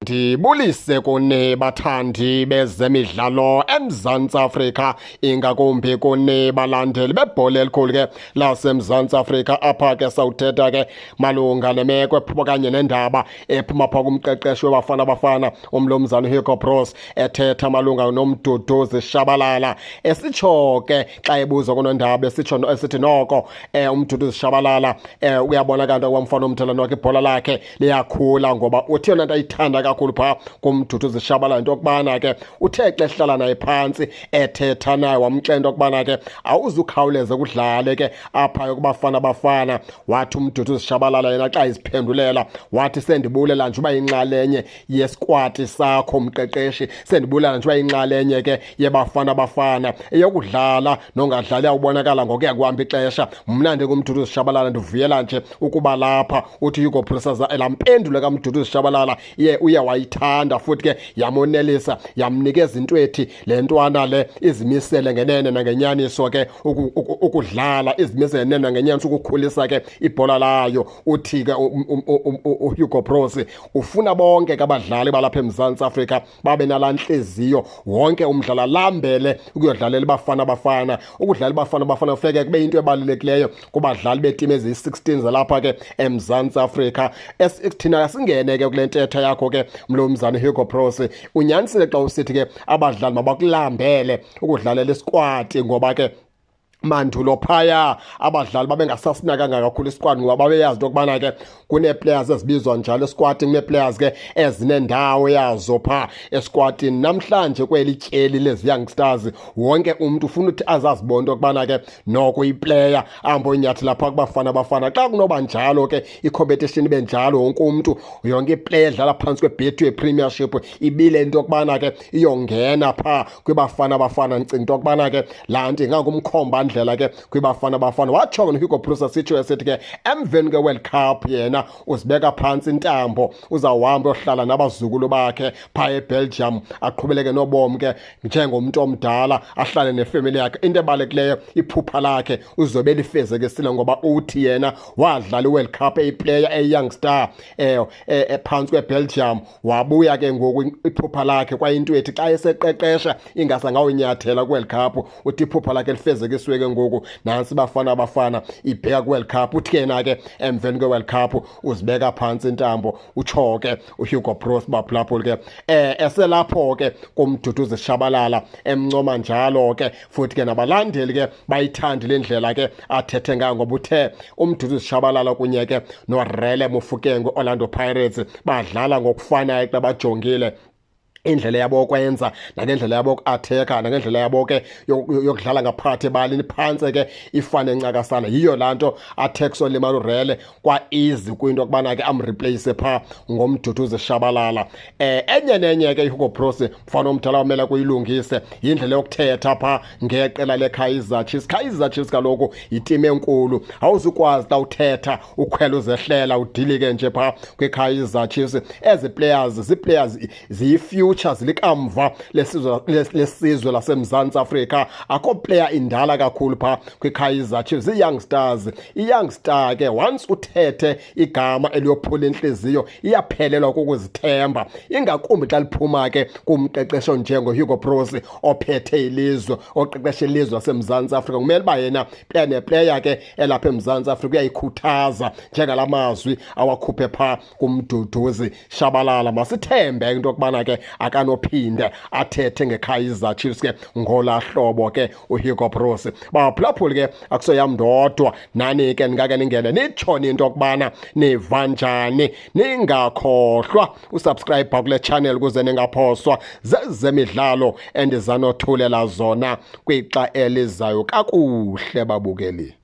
Ndibulise kuni bathandi bezemidlalo eMzantsi Afrika, ingakumbi kuni balandeli bebhola elikhulu ke laseMzantsi Afrika. Apha ke sawuthetha ke malunga nemeko ephuma kanye nendaba ephuma phaa kumqeqeshi weBafana Bafana uMlumzana Hugo Broos ethetha malunga noMduduzi Shabalala, esitsho ke xa ebuzwa kunondaba esithi noko uMduduzi Shabalala uyabonakala into kwamfana umthelane wakhe ibhola lakhe liyakhula, ngoba uthi yona nto ayithanda kakhulu phaa kuMduduzi Shabalala into yokubana ke uthe xa ehlala naye phantsi ethetha naye wamxela into yokubana ke awuzukhawuleze kudlale ke apha kuBafana Bafana. Wathi uMduduzi Shabalala yena xa iziphendulela wathi sendibulela nje uba yinxalenye yeskwati sakho mqeqeshi, sendibulela nje uba yinxalenye ke yeBafana Bafana. Eyokudlala nongadlali awubonakala ngokuya kuhamba ixesha. Mna ndinguMduduzi Shabalala ndivuyela nje ukuba lapha. Uthi Hugo Broos laa mpendulo kaMduduzi Shabalala uye wayithanda futhi ke yamonelisa, yamnikeza into ethi le ntwana le izimisele ngenene nangenyaniso ke ukudlala, izimisele ngenene nangenyaniso ukukhulisa ke ibhola layo. Uthi ke uHugo Broos ufuna bonke ke abadlali balapha eMzantsi Afrika babe nalaa ntliziyo, wonke umdlali alambele ukuyodlalela iBafana Bafana. Ukudlala iBafana Bafana ufike kube into ebalulekileyo kubadlali beetimu eziyi-16 zalapha ke eMzantsi Afrika. Thina singene ke kule ntetha yakho ke Mlumzana Hugo Broos, unyanisile xa usithi ke abadlali mabakulambele ukudlalela iskwati, ngoba ke mandulo phaya abadlali babengasasinakanga kakhulu isikwati, ngoba babeyazi into yokubana ke kunee-players ezibizwa njalo eskwatini, kunee-players ke ezinendawo yazo phaa eskwatini. Namhlanje kweli tyeli lezi youngsters wonke umntu ufuna uthi azazibona into yokubana ke noko iplayer ahambe inyathela phaa kuBafana Bafana. Xa kunoba njalo ke i-competition ibe njalo, wonke umntu yonke iplayer edlala phantsi kwe-Betway Premiership ibile into yokubana ke iyongena phaa kwiBafana Bafana. Ndicinga into yokubana ke laa nto ingangumkhomba ndlela ke kwiBafana Bafana. Watsho noHugo Broos asitsho esithi ke emveni kwe-World Cup yena uzibeka phantsi intambo, uzawuhamba uyohlala nabazukulu bakhe phaa eBelgium, aqhubeleke nobomi ke njengomntu omdala, ahlale nefemeli yakhe. Into ebalulekileyo iphupha lakhe uzobe lifezekisile, ngoba uthi yena wadlala iWorld Cup eyiplayer eyoungstar phantsi kweBelgium, wabuya ke ngoku iphupha lakhe kwayinto ethi xa eseqeqesha ingasangawunyathela kwiWorld Cup. Uthi iphupha lakhe lifezekiswe ke ngoku nansi iBafana Bafana ibheka kwiWorld Cup. Uthi yena ke emveni kweWorld Cup uzibeka phantsi intambo. Utsho ke uHugo Broos baphulaphula ke eselapho ke kuMduduzi Shabalala emncoma njalo ke futhi ke nabalandeli ke bayithanda le ndlela ke athethe ngayo, ngoba uthe uMduduzi Shabalala kunye ke noRele Mofokeng Orlando Pirates badlala ngokufanayo xa bajongile indlela yabo yokwenza nangendlela yabo yokuatheka nangendlela yabo ke yokudlala ngaphakathi ebalini phantse ke ifane encakasana. Yiyo laa nto athekso limali uRele kwa-easy kwinto yokubana ke amreplace phaa ngoMduduzi Shabalala. Enye nenye ke iHugo Broos mfana omdala wamele kuyilungise yindlela yokuthetha phaa ngeqela leKaizer Chiefs. Kaizer Chiefs kaloku yitimu enkulu, awuzukwazi xa uthetha ukhwela uzehlela udilike nje phaa kwiKaizer Chiefs. Ezi players zii-players ziyi-future zilikamva lesizwe laseMzantsi Afrika. Akho player indala kakhulu phaa kwiKaizer Chiefs, ii-youngsters. I-youngstar ke once uthethe igama eliyophula intliziyo iyaphelelwa kukuzithemba, ingakumbi xa liphuma ke kumqeqesho njengoHugo Broos ophethe ilizwe, oqeqesha ilizwe laseMzantsi Afrika. Kumele uba yena player neplayer ke elapha eMzantsi Afrika uyayikhuthaza njengala mazwi awakhuphe phaa kuMduduzi Shabalala. Masithembe into yokubana ke akanophinde athethe ngeKaizer Chiefs ke ngolaa hlobo ke uHugo Broos. Baphulaphuli ke akusoyam ndodwa, nani ke ningake ningene nitshone into yokubana niva njani. Ningakhohlwa usubscribe kule channel ukuze ningaphoswa zezemidlalo endizanothulela zona kwixa elizayo. Kakuhle babukeli.